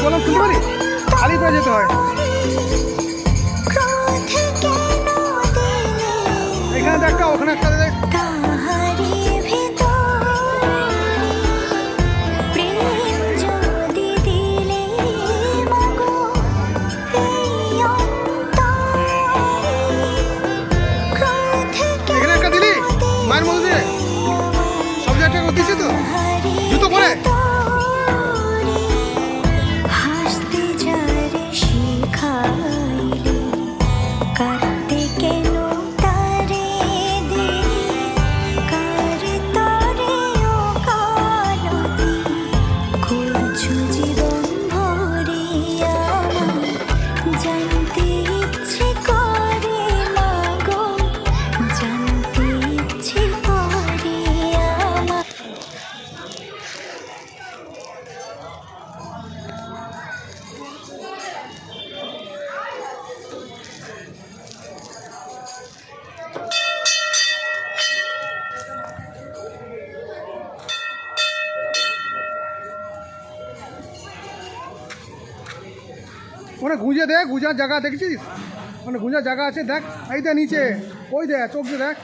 বললাম শুনতে পারি খালি করে যেতে হয়। এখানে দেখা ওখানে একটা দেখ। এখানে একটা দিলি মায়ের মধ্যে দিয়ে সব জায়গাটা দিচ্ছি তো জুতো করে। ওখানে গুঁজে দেখ, গুঁজার জায়গা দেখছিস? মানে গুঁজার জায়গা আছে দেখ, এই দেখ নিচে, ওই দেখ চোখ দিয়ে দেখ।